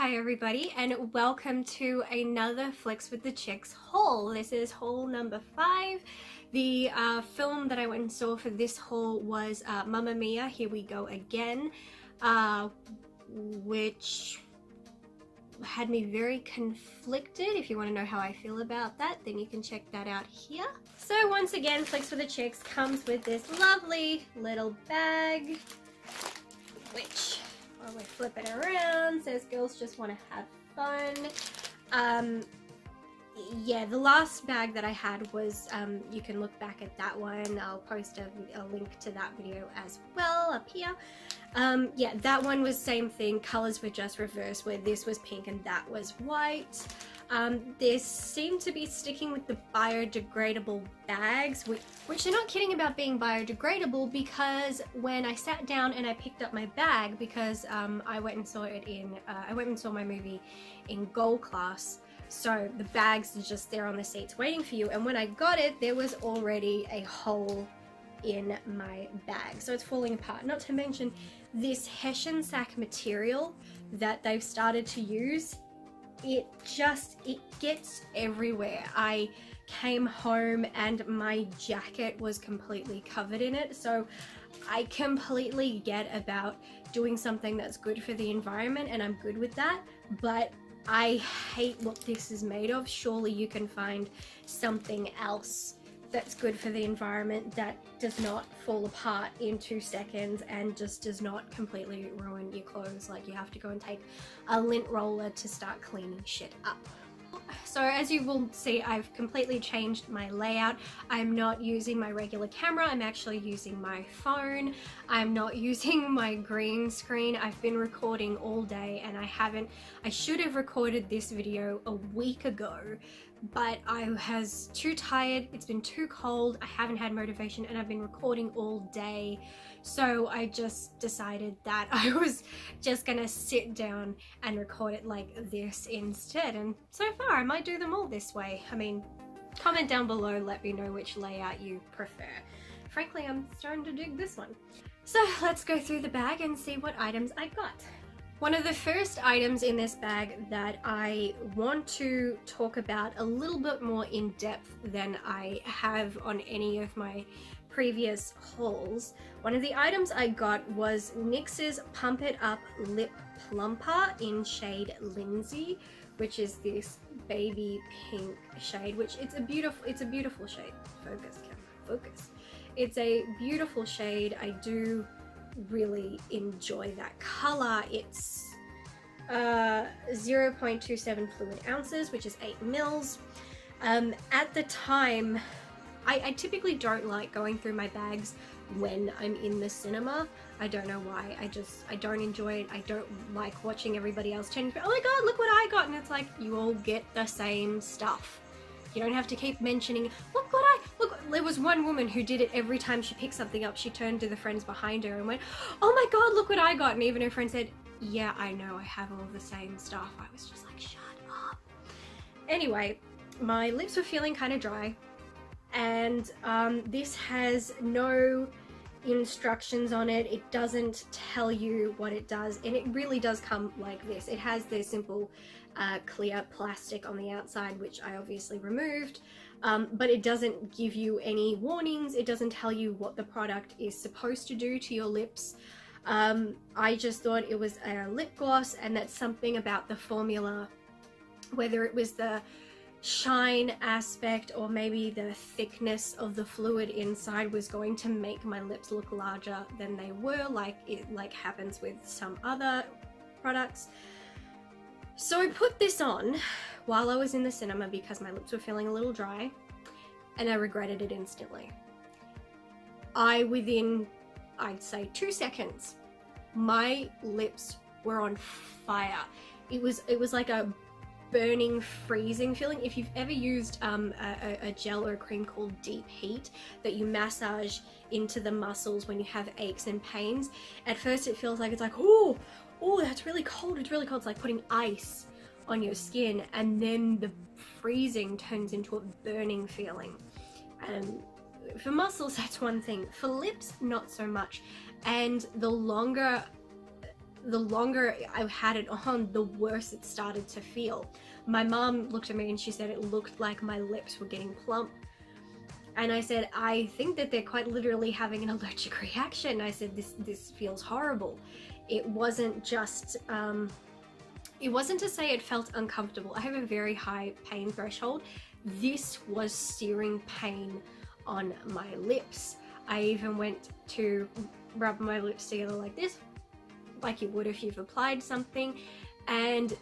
Hi everybody, and welcome to another Flicks with the Chicks haul. This is haul number 5. The film that I went and saw for this haul was Mammia, Here We Go Again, which had me very conflicted. If you want to know how I feel about that, then you can check that out here. So once again, Flicks with the Chicks comes with this lovely little bag, which, while we flip it around, says girls just want to have fun. Yeah, the last bag that I had was, you can look back at that one. I'll post a link to that video as well up here. Yeah, that one was same thing. Colors were just reversed, where this was pink and that was white. They seem to be sticking with the biodegradable bags, which they're not kidding about being biodegradable, because when I sat down and I picked up my bag, because I went and saw it in, I went and saw my movie in Gold Class, so the bags are just there on the seats waiting for you, and when I got it, there was already a hole in my bag, so it's falling apart. Not to mention this Hessian sack material that they've started to use, it gets everywhere. I came home and my jacket was completely covered in it, so I completely get about doing something that's good for the environment, and I'm good with that, but I hate what this is made of. Surely you can find something else that's good for the environment that does not fall apart in 2 seconds and just does not completely ruin your clothes. Like, you have to go and take a lint roller to start cleaning shit up. So as you will see, I've completely changed my layout. I'm not using my regular camera, I'm actually using my phone. I'm not using my green screen. I've been recording all day and I should have recorded this video a week ago, but I was too tired, it's been too cold, I haven't had motivation, and I've been recording all day. So I just decided that I was just gonna sit down and record it like this instead, and so far I might do them all this way. I mean, comment down below, let me know which layout you prefer. Frankly, I'm starting to dig this one. So let's go through the bag and see what items I got. One of the first items in this bag that I want to talk about a little bit more in depth than I have on any of my previous hauls. One of the items I got was NYX's Pump It Up Lip Plumper in shade Lindsay, which is this baby pink shade, which it's a beautiful shade. Focus, camera, focus. It's a beautiful shade. I do really enjoy that color. It's 0.27 fluid ounces, which is 8 mils. At the time, I typically don't like going through my bags when I'm in the cinema. I don't know why. I don't enjoy it. I don't like watching everybody else change. Oh my god, look what I got! And it's like, you all get the same stuff. You don't have to keep mentioning, look. There was one woman who did it every time she picked something up. She turned to the friends behind her and went, oh my god, look what I got. And even her friend said, yeah, I know, I have all the same stuff. I was just like, shut up. Anyway, my lips were feeling kind of dry, and this has no instructions on it. It doesn't tell you what it does, and it really does come like this. It has the simple clear plastic on the outside, which I obviously removed, but it doesn't give you any warnings. It doesn't tell you what the product is supposed to do to your lips. I just thought it was a lip gloss, and that's something about the formula, whether it was the shine aspect or maybe the thickness of the fluid inside, was going to make my lips look larger than they were, like happens with some other products. So I put this on while I was in the cinema because my lips were feeling a little dry, and I regretted it instantly. Within, I'd say 2 seconds, my lips were on fire. It was like a burning, freezing feeling. If you've ever used a gel or a cream called Deep Heat that you massage into the muscles when you have aches and pains, at first it feels like it's like, oh, that's really cold, it's really cold. It's like putting ice on your skin, and then the freezing turns into a burning feeling. And for muscles, that's one thing. For lips, not so much. And the longer the longer I had it on, the worse it started to feel. My mom looked at me and she said it looked like my lips were getting plump. And I said, I think that they're quite literally having an allergic reaction. I said, this feels horrible. It wasn't just, it wasn't to say it felt uncomfortable. I have a very high pain threshold. This was searing pain on my lips. I even went to rub my lips together like this, like you would if you've applied something, and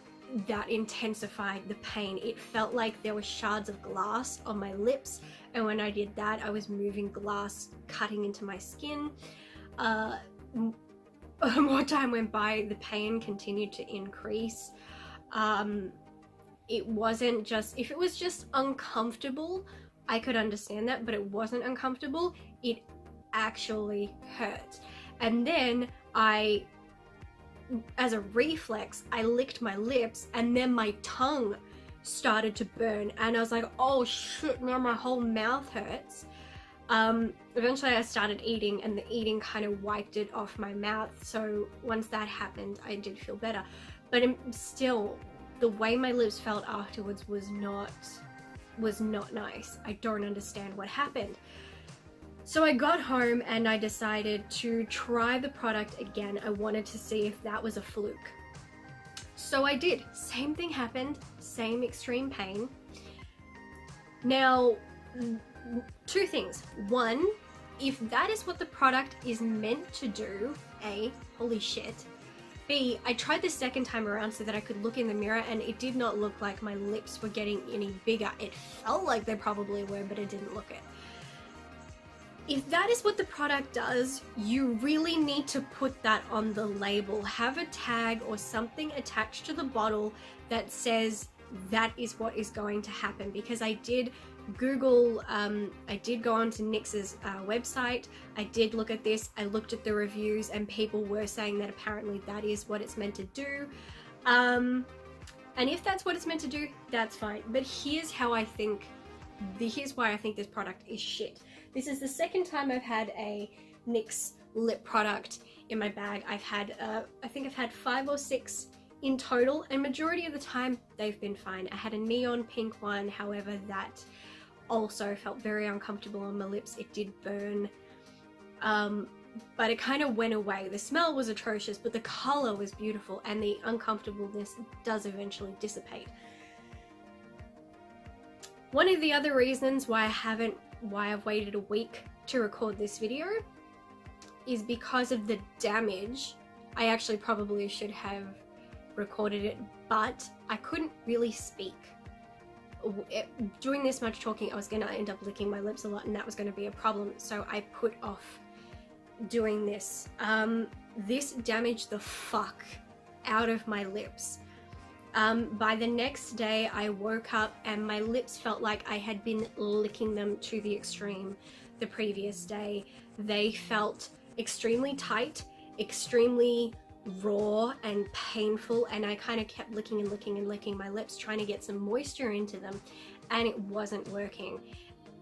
that intensified the pain. It felt like there were shards of glass on my lips, and when I did that, I was moving glass cutting into my skin. More time went by, the pain continued to increase. It wasn't just, if it was just uncomfortable, I could understand that, but it wasn't uncomfortable. It actually hurt. And then as a reflex, I licked my lips, and then my tongue started to burn, and I was like, oh shit, now my whole mouth hurts. Eventually I started eating, and the eating kind of wiped it off my mouth, so once that happened, I did feel better. But still, the way my lips felt afterwards was not nice. I don't understand what happened. So I got home and I decided to try the product again. I wanted to see if that was a fluke. So I did. Same thing happened, same extreme pain. Now, two things. One, if that is what the product is meant to do, A, holy shit. B, I tried the second time around so that I could look in the mirror, and it did not look like my lips were getting any bigger. It felt like they probably were, but it didn't look it. If that is what the product does, you really need to put that on the label. Have a tag or something attached to the bottle that says that is what is going to happen, because I did Google, I did go onto NYX's website, I did look at this, I looked at the reviews, and people were saying that apparently that is what it's meant to do. And if that's what it's meant to do, that's fine. But here's how I think, here's why I think this product is shit. This is the second time I've had a NYX lip product in my bag. I've had, I think I've had 5 or 6 in total, and majority of the time they've been fine. I had a neon pink one, however, that also felt very uncomfortable on my lips. It did burn, but it kind of went away. The smell was atrocious, but the color was beautiful, and the uncomfortableness does eventually dissipate. One of the other reasons why I've waited a week to record this video is because of the damage. I actually probably should have recorded it, but I couldn't really speak. Doing this much talking, I was going to end up licking my lips a lot, and that was going to be a problem, so I put off doing this. This damaged the fuck out of my lips. By the next day, I woke up and my lips felt like I had been licking them to the extreme the previous day. They felt extremely tight, extremely raw and painful, and I kind of kept licking and licking and licking my lips, trying to get some moisture into them, and it wasn't working.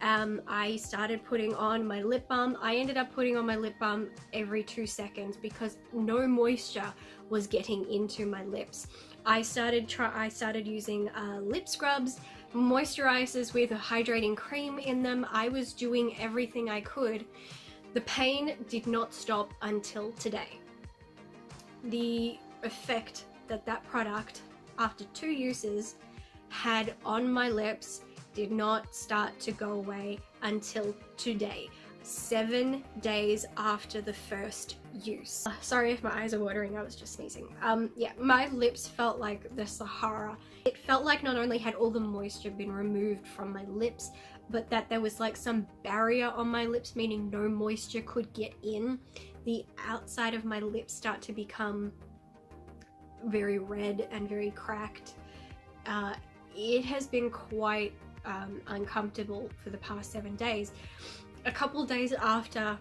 I started putting on my lip balm. I ended up putting on my lip balm every 2 seconds because no moisture was getting into my lips. I started using lip scrubs, moisturizers with a hydrating cream in them. I was doing everything I could. The pain did not stop until today. The effect that product, after 2 uses, had on my lips did not start to go away until today, 7 days after the first use. Sorry if my eyes are watering, I was just sneezing. Yeah, my lips felt like the Sahara. It felt like not only had all the moisture been removed from my lips, but that there was like some barrier on my lips, meaning no moisture could get in. The outside of my lips start to become very red and very cracked. It has been quite uncomfortable for the past 7 days. A couple days after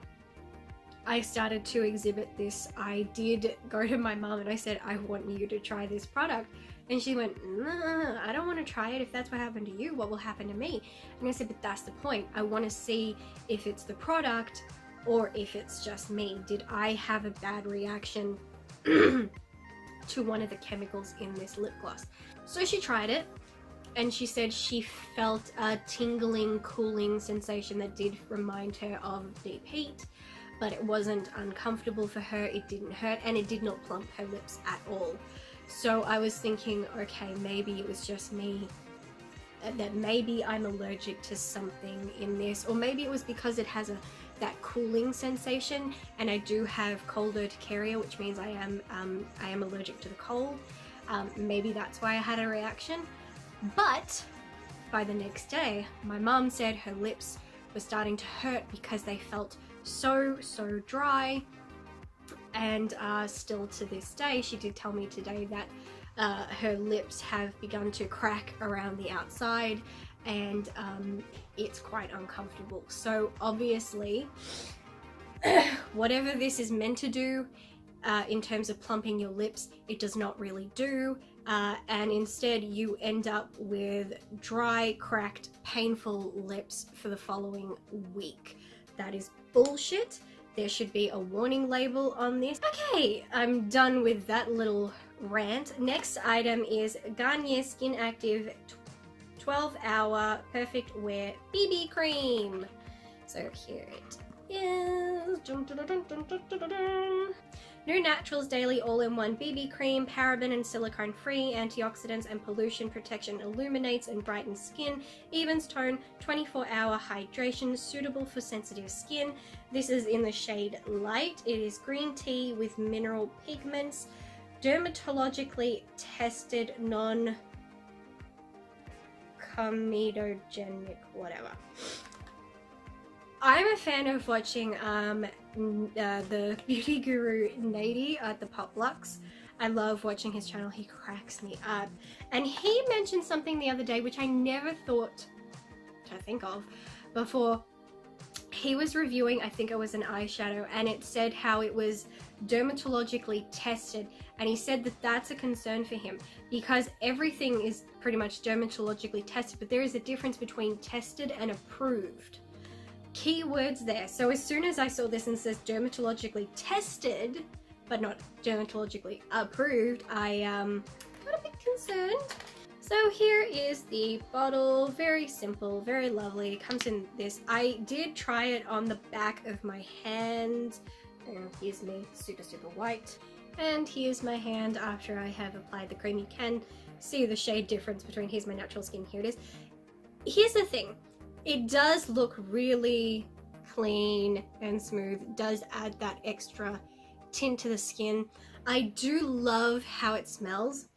I started to exhibit this, I did go to my mom and I said, I want you to try this product. And she went, nah, I don't want to try it. If that's what happened to you, what will happen to me? And I said, but that's the point. I want to see if it's the product or if it's just me. Did I have a bad reaction to one of the chemicals in this lip gloss. So she tried it and she said she felt a tingling, cooling sensation that did remind her of deep heat, but it wasn't uncomfortable for her, it didn't hurt, and it did not plump her lips at all. So I was thinking, okay, maybe it was just me, that maybe I'm allergic to something in this, or maybe it was because it has that cooling sensation, and I do have cold urticaria, which means I am allergic to the cold. Maybe that's why I had a reaction. But by the next day, my mum said her lips were starting to hurt because they felt so dry, and still to this day, she did tell me today that her lips have begun to crack around the outside, and it's quite uncomfortable. So obviously, whatever this is meant to do in terms of plumping your lips, it does not really do, and instead you end up with dry, cracked, painful lips for the following week. That is bullshit. There should be a warning label on this. Okay, I'm done with that little rant. Next item is Garnier Skin Active 12-Hour Perfect Wear BB Cream. So here it is. Dun, dun, dun, dun, dun, dun, dun. New Naturals Daily All-in-One BB Cream, paraben and silicone free, antioxidants and pollution protection, illuminates and brightens skin, evens tone, 24-hour hydration, suitable for sensitive skin. This is in the shade Light. It is green tea with mineral pigments, dermatologically tested, non-comedogenic, whatever. I'm a fan of watching the beauty guru Nady at the Pop Lux. I love watching his channel. He cracks me up. And he mentioned something the other day which I never thought to think of before. He was reviewing, I think it was an eyeshadow, and it said how it was dermatologically tested, and he said that that's a concern for him because everything is pretty much dermatologically tested, but there is a difference between tested and approved. Keywords there. So as soon as I saw this and says dermatologically tested but not dermatologically approved, I got a bit concerned. So here is the bottle. Very simple, very lovely. It comes in this. I did try it on the back of my hand. And here's me, super white. And here's my hand after I have applied the cream. You can see the shade difference between here's my natural skin, here it is. Here's the thing. It does look really clean and smooth. It does add that extra tint to the skin. I do love how it smells.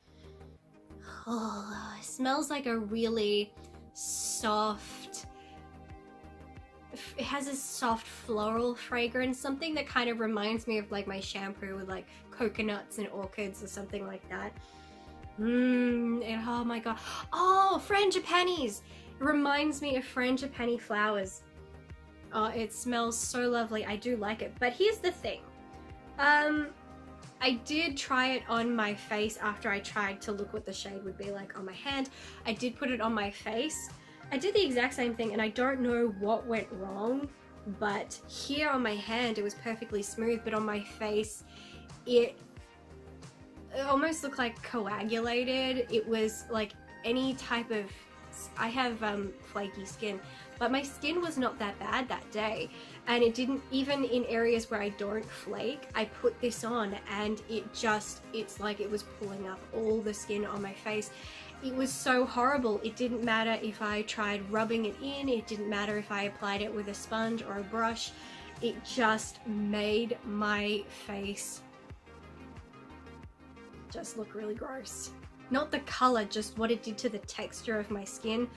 Oh, it smells like a really soft, it has a soft floral fragrance, something that kind of reminds me of like my shampoo with like coconuts and orchids or something like that. Oh my god. Oh, frangipani's. It reminds me of frangipani flowers. Oh, it smells so lovely. I do like it. But here's the thing. I did try it on my face after I tried to look what the shade would be like on my hand. I did put it on my face. I did the exact same thing and I don't know what went wrong, but here on my hand it was perfectly smooth, but on my face it almost looked like coagulated. It was like any type of, I have flaky skin, but my skin was not that bad that day, and it didn't, even in areas where I don't flake, I put this on and it's like it was pulling up all the skin on my face. It was so horrible. It didn't matter if I tried rubbing it in, it didn't matter if I applied it with a sponge or a brush, it just made my face just look really gross. Not the color, just what it did to the texture of my skin.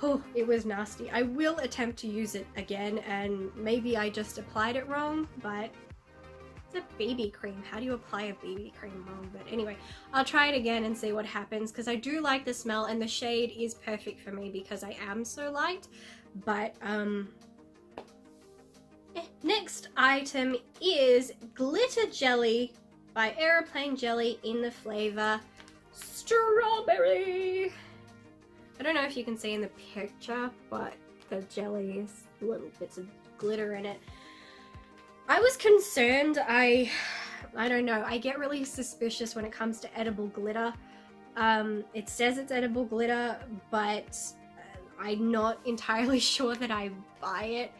Oh, it was nasty. I will attempt to use it again, and maybe I just applied it wrong, but it's a BB cream. How do you apply a BB cream wrong? But anyway, I'll try it again and see what happens, because I do like the smell, and the shade is perfect for me because I am so light. But next item is Glitter Jelly by Aeroplane Jelly in the flavor Strawberry. I don't know if you can see in the picture, but the jelly is little bits of glitter in it. I was concerned. I I don't know, I get really suspicious when it comes to edible glitter. It says it's edible glitter, but I'm not entirely sure that I buy it,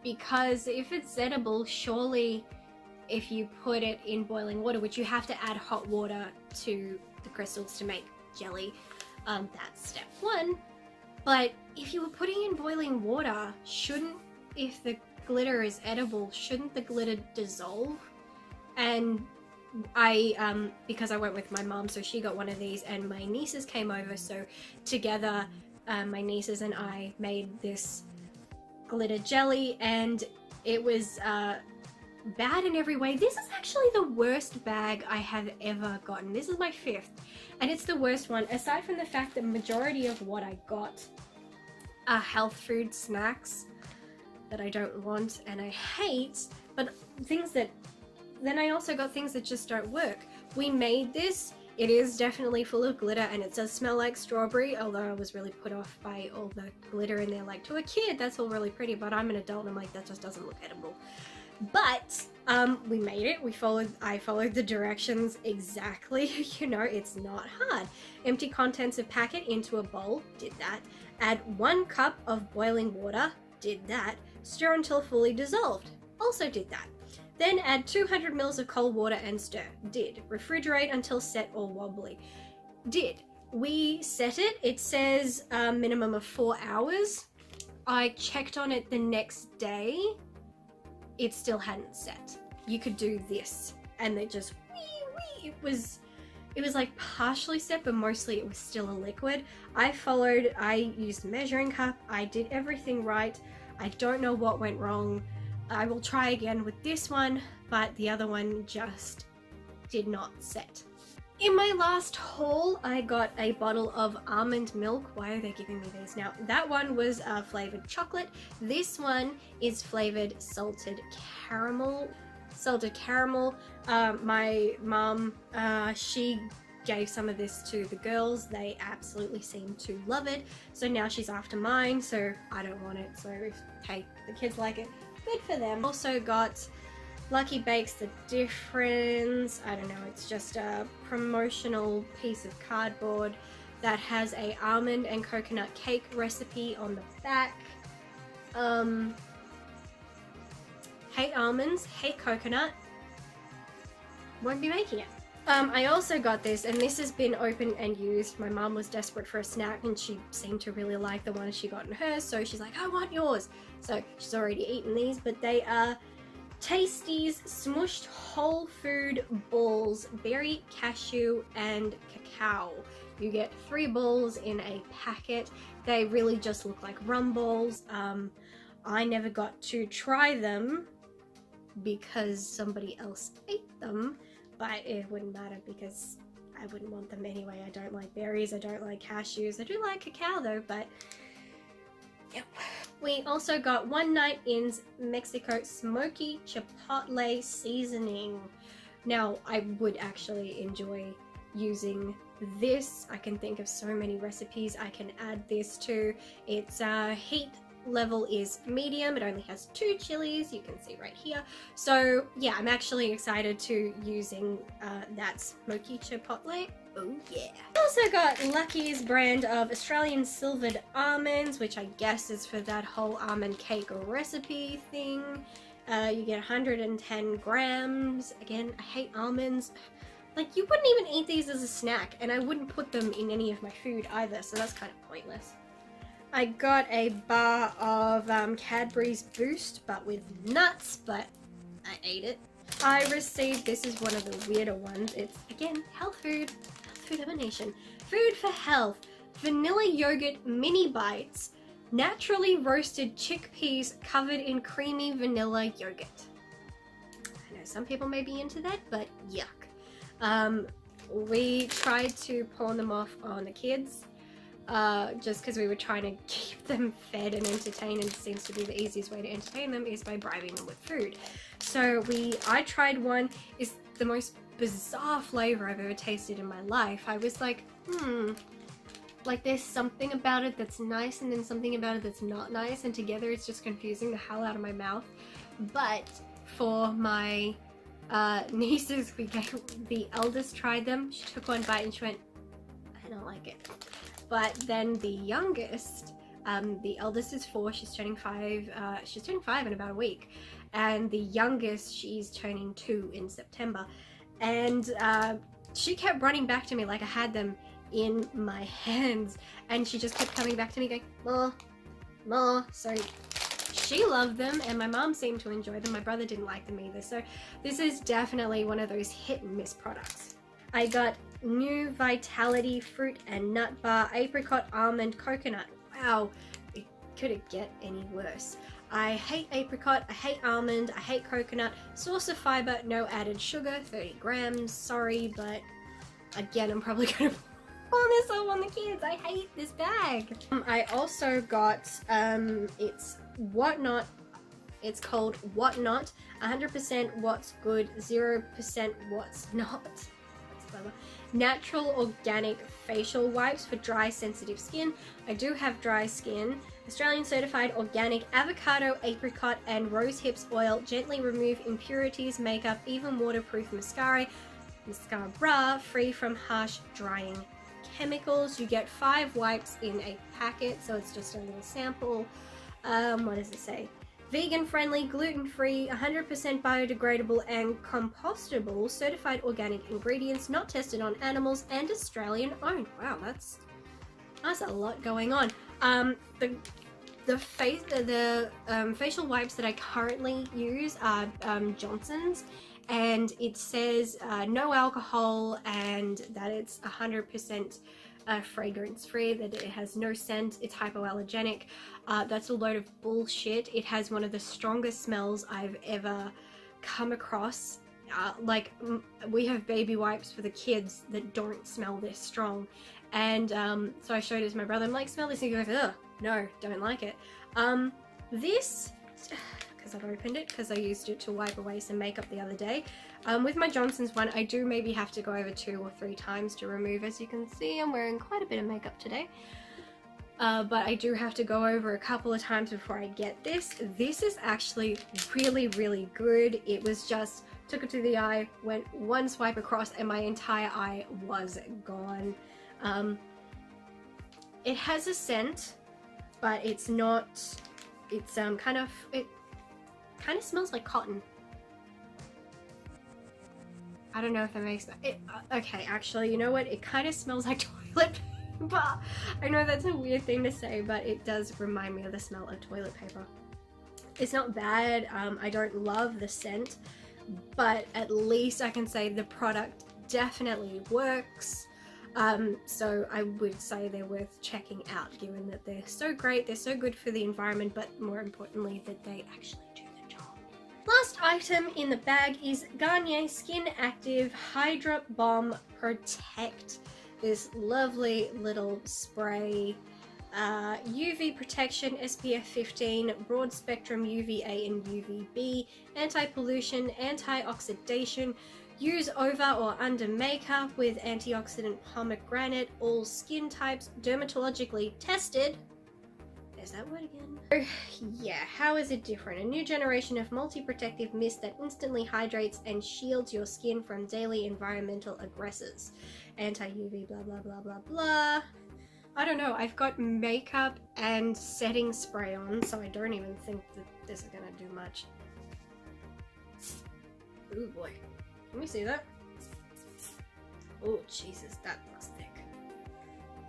because if it's edible, surely if you put it in boiling water, which you have to add hot water to the crystals to make jelly, that's step one. But if you were putting in boiling water, if the glitter is edible, shouldn't the glitter dissolve? And because I went with my mom, so she got one of these, and my nieces came over, so together my nieces and I made this glitter jelly, and it was bad in every way. This is actually the worst bag I have ever gotten. This is my 5th, and it's the worst one, aside from the fact that majority of what I got are health food snacks that I don't want and I hate, but things that, then I also got things that just don't work. We made this. It is definitely full of glitter, and it does smell like strawberry, although I was really put off by all the glitter in there. Like, to a kid, that's all really pretty, but I'm an adult and I'm like, that just doesn't look edible. But we made it. I followed the directions exactly. You know, it's not hard. Empty contents of packet into a bowl, did that. Add 1 cup of boiling water, did that. Stir until fully dissolved, also did that. Then add 200 ml of cold water and stir, did. Refrigerate until set or wobbly, did. We set it. It says a minimum of 4 hours. I checked on it the next day. It still hadn't set. You could do this and they just wee. It was like partially set, but mostly it was still a liquid. I used a measuring cup. I did everything right. I don't know what went wrong. I will try again with this one, but the other one just did not set. In my last haul, I got a bottle of almond milk. Why are they giving me these now? That one was flavored chocolate. This one is flavored salted caramel. My mom, she gave some of this to the girls. They absolutely seem to love it. So now she's after mine, so I don't want it. So hey, the kids like it, good for them. Also got Lucky Bakes the difference. I don't know, it's just a promotional piece of cardboard that has a almond and coconut cake recipe on the back. Hate almonds, hate coconut, won't be making it. I also got this, and this has been opened and used. My mom was desperate for a snack and she seemed to really like the one she got in hers, so she's like, I want yours. So she's already eaten these, but they are Tasties smushed whole food balls, berry, cashew, and cacao. You get 3 balls in a packet. They really just look like rum balls. I never got to try them because somebody else ate them, but it wouldn't matter because I wouldn't want them anyway. I don't like berries, I don't like cashews. I do like cacao though, but yep. We also got One Night In's Mexico Smoky Chipotle Seasoning. Now, I would actually enjoy using this. I can think of so many recipes I can add this to. Its heat level is medium. It only has 2 chilies, you can see right here. So yeah, I'm actually excited to using that smoky chipotle. Oh yeah. Also got Lucky's brand of Australian silvered almonds, which I guess is for that whole almond cake recipe thing. You get 110 grams. Again, I hate almonds. Like, you wouldn't even eat these as a snack, and I wouldn't put them in any of my food either, so that's kind of pointless. I got a bar of Cadbury's Boost, but with nuts, but I ate it. I received, this is one of the weirder ones. It's, again, health food emanation. Food for health. Vanilla yogurt mini bites. Naturally roasted chickpeas covered in creamy vanilla yogurt. I know some people may be into that, but yuck. We tried to pawn them off on the kids. Just because we were trying to keep them fed and entertained, and it seems to be the easiest way to entertain them is by bribing them with food. So I tried one. It's the most bizarre flavor I've ever tasted in my life. I was like, like there's something about it that's nice and then something about it that's not nice, and together it's just confusing the hell out of my mouth. But for my nieces, the eldest tried them. She took one bite and she went, I don't like it. But then the youngest, the eldest is 4, she's turning 5 in about a week. And the youngest, she's turning 2 in September. And she kept running back to me like I had them in my hands. And she just kept coming back to me going, "Ma, Ma." So she loved them, and my mom seemed to enjoy them. My brother didn't like them either. So this is definitely one of those hit and miss products. I got New Vitality Fruit and Nut Bar, Apricot, Almond, Coconut. Wow, it couldn't get any worse. I hate apricot, I hate almond, I hate coconut. Source of fiber, no added sugar, 30 grams. Sorry, but again, I'm probably gonna pull this up on the kids. I hate this bag. I also got, it's Whatnot. It's called Whatnot. 100% what's good, 0% what's not. That's clever. Natural organic facial wipes for dry, sensitive skin. I do have dry skin. Australian certified organic avocado, apricot, and rose hips oil. Gently remove impurities, makeup, even waterproof mascara, free from harsh drying chemicals. You get 5 wipes in a packet, so it's just a little sample. What does it say? Vegan friendly, gluten free, 100% biodegradable and compostable, certified organic ingredients, not tested on animals, and Australian owned. Wow, that's a lot going on. The facial wipes that I currently use are Johnson's, and it says no alcohol and that it's 100% fragrance free, that it has no scent, it's hypoallergenic. That's a load of bullshit. It has one of the strongest smells I've ever come across. Like, we have baby wipes for the kids that don't smell this strong, and so I showed it to my brother. I'm like, smell this, and he goes, ugh, no, don't like it. This, because I've opened it, because I used it to wipe away some makeup the other day. With my Johnson's one, I do maybe have to go over 2 or 3 times to remove. As you can see, I'm wearing quite a bit of makeup today. But I do have to go over a couple of times before I get this. This is actually really, really good. It was just, took it to the eye, went one swipe across, and my entire eye was gone. It has a scent, but it's not, it's it kind of smells like cotton. I don't know if that makes it, okay, actually, you know what? It kind of smells like toilet paper. I know that's a weird thing to say, but it does remind me of the smell of toilet paper. It's not bad. I don't love the scent, but at least I can say the product definitely works. So I would say they're worth checking out, given that they're so great, they're so good for the environment, but more importantly that they actually do the job. Last item in the bag is Garnier Skin Active Hydra Bomb Protect. This lovely little spray, UV protection, SPF 15, broad spectrum UVA and UVB, anti-pollution, anti-oxidation. Use over or under makeup with antioxidant pomegranate, all skin types, dermatologically tested. There's that word again. Yeah, how is it different? A new generation of multi-protective mist that instantly hydrates and shields your skin from daily environmental aggressors. Anti-UV blah blah blah blah blah. I don't know, I've got makeup and setting spray on, so I don't even think that this is gonna do much. Ooh boy. Let me see that. Oh Jesus, that looks thick.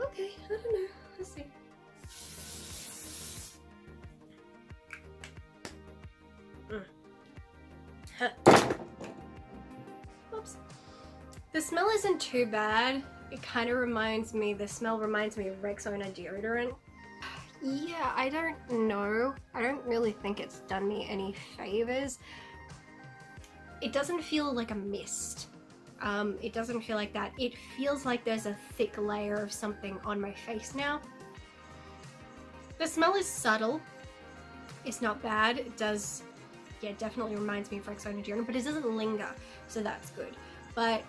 Okay, I don't know. Let's see. Oops. The smell isn't too bad. It kind of reminds me, the smell reminds me of Rexona deodorant. Yeah, I don't know. I don't really think it's done me any favors. It doesn't feel like a mist. It doesn't feel like that. It feels like there's a thick layer of something on my face now. The smell is subtle. It's not bad. It does, yeah, it definitely reminds me of Rexona deodorant, but it doesn't linger, so that's good. But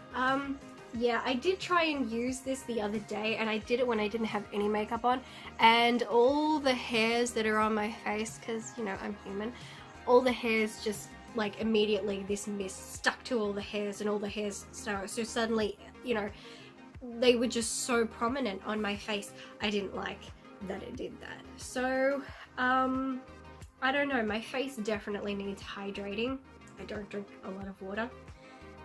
yeah, I did try and use this the other day, and I did it when I didn't have any makeup on, and all the hairs that are on my face, because, you know, I'm human, all the hairs just like immediately this mist stuck to all the hairs and all the hairs so suddenly, you know, they were just so prominent on my face. I didn't like that it did that. So I don't know, my face definitely needs hydrating. I don't drink a lot of water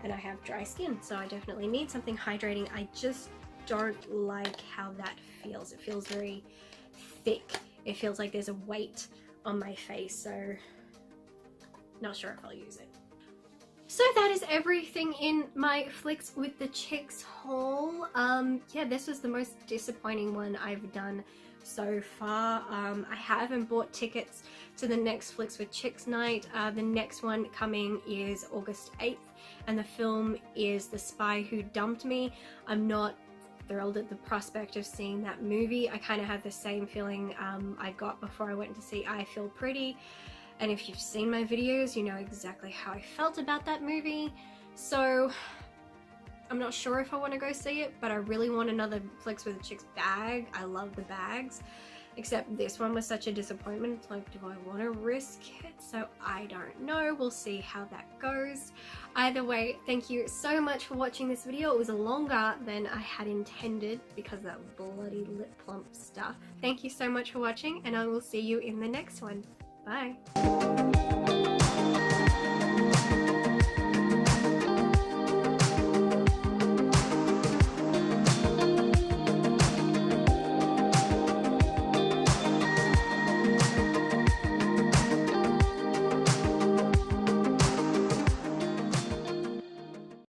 and I have dry skin, so I definitely need something hydrating. I just don't like how that feels. It feels very thick. It feels like there's a weight on my face, so not sure if I'll use it. So that is everything in my Flicks with the Chicks haul. Yeah, this was the most disappointing one I've done so far. I haven't bought tickets to the next Flicks with Chicks night. The next one coming is August 8th, and the film is The Spy Who Dumped Me. I'm not thrilled at the prospect of seeing that movie. I kind of had the same feeling I got before I went to see I Feel Pretty. And if you've seen my videos, you know exactly how I felt about that movie. So I'm not sure if I want to go see it, but I really want another Flicks with the Chicks bag. I love the bags, except this one was such a disappointment. Like, do I want to risk it? So I don't know. We'll see how that goes. Either way, thank you so much for watching this video. It was longer than I had intended because of that bloody lip plump stuff. Thank you so much for watching, and I will see you in the next one. Bye.